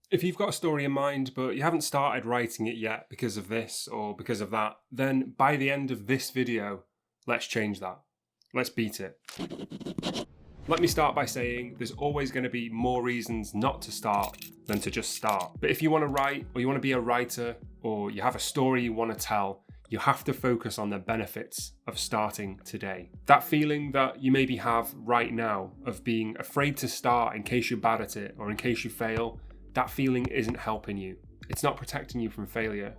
If you've got a story in mind, but you haven't started writing it yet because of this or because of that, then by the end of this video, let's change that. Let's beat it. Let me start by saying there's always going to be more reasons not to start than to just start. But if you want to write, or you want to be a writer, or you have a story you want to tell, you have to focus on the benefits of starting today. That feeling that you maybe have right now of being afraid to start in case you're bad at it or in case you fail, that feeling isn't helping you. It's not protecting you from failure.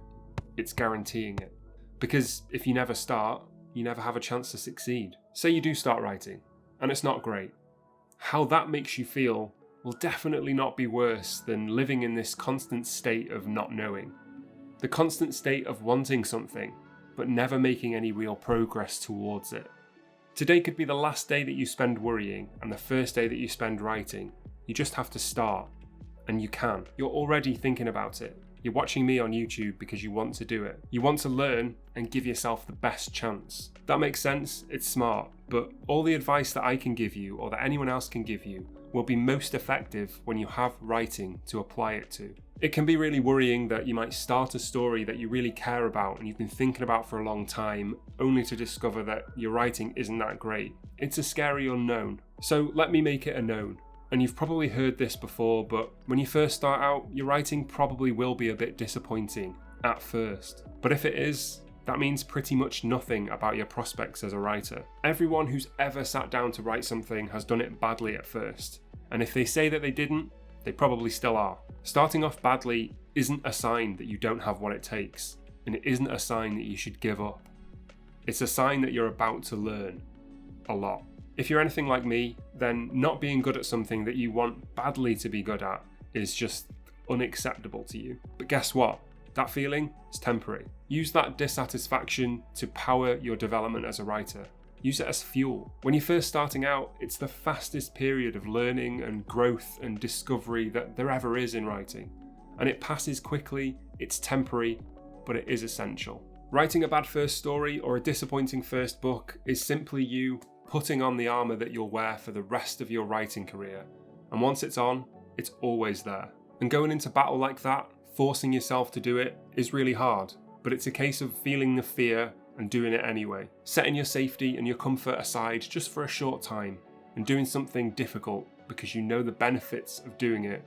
It's guaranteeing it. Because if you never start, you never have a chance to succeed. Say you do start writing, and it's not great. How that makes you feel will definitely not be worse than living in this constant state of not knowing. The constant state of wanting something, but never making any real progress towards it. Today could be the last day that you spend worrying and the first day that you spend writing. You just have to start. And you can. You're already thinking about it. You're watching me on YouTube because you want to do it. You want to learn and give yourself the best chance. That makes sense, it's smart, but all the advice that I can give you or that anyone else can give you will be most effective when you have writing to apply it to. It can be really worrying that you might start a story that you really care about and you've been thinking about for a long time, only to discover that your writing isn't that great. It's a scary unknown. So let me make it a known. And you've probably heard this before, but when you first start out, your writing probably will be a bit disappointing at first. But if it is, that means pretty much nothing about your prospects as a writer. Everyone who's ever sat down to write something has done it badly at first. And if they say that they didn't, they probably still are. Starting off badly isn't a sign that you don't have what it takes, and it isn't a sign that you should give up. It's a sign that you're about to learn a lot. If you're anything like me, then not being good at something that you want badly to be good at is just unacceptable to you. But guess what? That feeling is temporary. Use that dissatisfaction to power your development as a writer. Use it as fuel. When you're first starting out, it's the fastest period of learning and growth and discovery that there ever is in writing. And it passes quickly, it's temporary, but it is essential. Writing a bad first story or a disappointing first book is simply you putting on the armour that you'll wear for the rest of your writing career. And once it's on, it's always there. And going into battle like that, forcing yourself to do it, is really hard. But it's a case of feeling the fear and doing it anyway. Setting your safety and your comfort aside just for a short time and doing something difficult because you know the benefits of doing it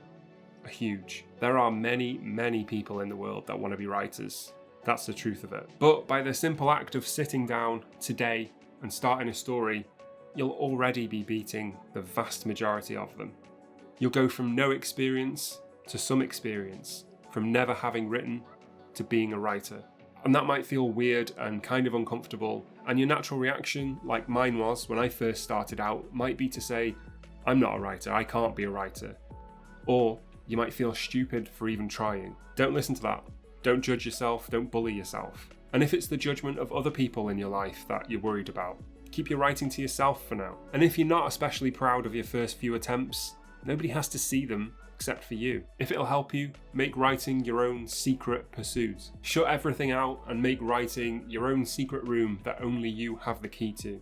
are huge. There are many, many people in the world that want to be writers. That's the truth of it. But by the simple act of sitting down today and starting a story, you'll already be beating the vast majority of them. You'll go from no experience to some experience, from never having written to being a writer. And that might feel weird and kind of uncomfortable, and your natural reaction, like mine was when I first started out, might be to say, I'm not a writer, I can't be a writer. Or you might feel stupid for even trying. Don't listen to that. Don't judge yourself, don't bully yourself. And if it's the judgment of other people in your life that you're worried about, keep your writing to yourself for now. And if you're not especially proud of your first few attempts, nobody has to see them except for you. If it'll help you, make writing your own secret pursuit. Shut everything out and make writing your own secret room that only you have the key to.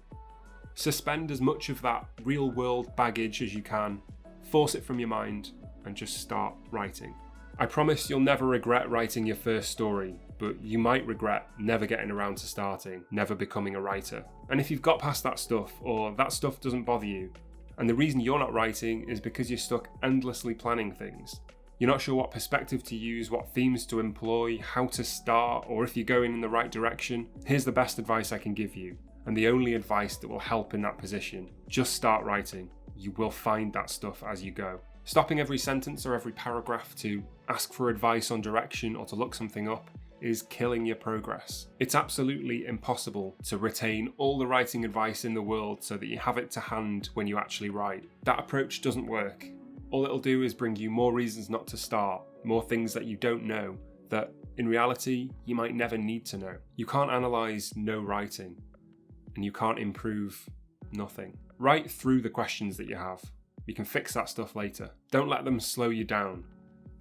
Suspend as much of that real world baggage as you can, force it from your mind, and just start writing. I promise you'll never regret writing your first story, but you might regret never getting around to starting, never becoming a writer. And if you've got past that stuff, or that stuff doesn't bother you, and the reason you're not writing is because you're stuck endlessly planning things. You're not sure what perspective to use, what themes to employ, how to start, or if you're going in the right direction, here's the best advice I can give you, and the only advice that will help in that position. Just start writing. You will find that stuff as you go. Stopping every sentence or every paragraph to ask for advice on direction or to look something up is killing your progress. It's absolutely impossible to retain all the writing advice in the world so that you have it to hand when you actually write. That approach doesn't work. All it'll do is bring you more reasons not to start, more things that you don't know, that in reality you might never need to know. You can't analyse no writing, and you can't improve nothing. Write through the questions that you have. You can fix that stuff later. Don't let them slow you down.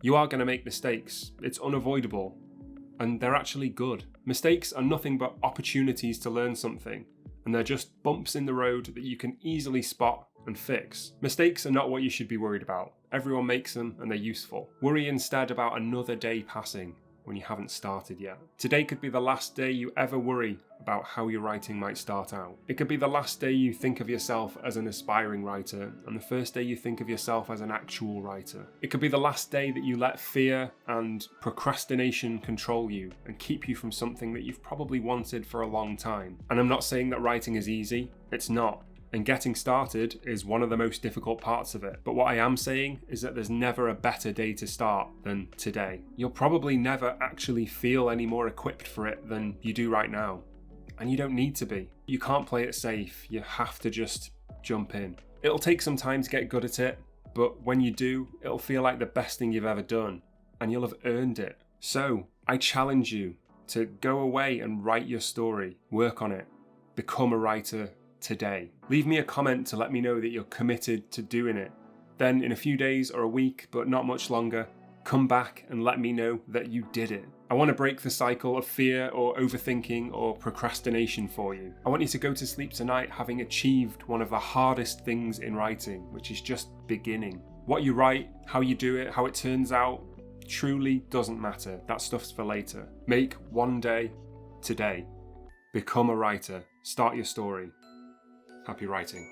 You are going to make mistakes. It's unavoidable. And they're actually good. Mistakes are nothing but opportunities to learn something, and they're just bumps in the road that you can easily spot and fix. Mistakes are not what you should be worried about. Everyone makes them and they're useful. Worry instead about another day passing when you haven't started yet. Today could be the last day you ever worry about how your writing might start out. It could be the last day you think of yourself as an aspiring writer and the first day you think of yourself as an actual writer. It could be the last day that you let fear and procrastination control you and keep you from something that you've probably wanted for a long time. And I'm not saying that writing is easy. It's not. And getting started is one of the most difficult parts of it. But what I am saying is that there's never a better day to start than today. You'll probably never actually feel any more equipped for it than you do right now. And you don't need to be. You can't play it safe. You have to just jump in. It'll take some time to get good at it, but when you do, it'll feel like the best thing you've ever done, and you'll have earned it. So, I challenge you to go away and write your story, work on it, become a writer today. Leave me a comment to let me know that you're committed to doing it. Then in a few days or a week, but not much longer, come back and let me know that you did it. I want to break the cycle of fear or overthinking or procrastination for you. I want you to go to sleep tonight having achieved one of the hardest things in writing, which is just beginning. What you write, how you do it, how it turns out, truly doesn't matter. That stuff's for later. Make one day today. Become a writer. Start your story. Happy writing.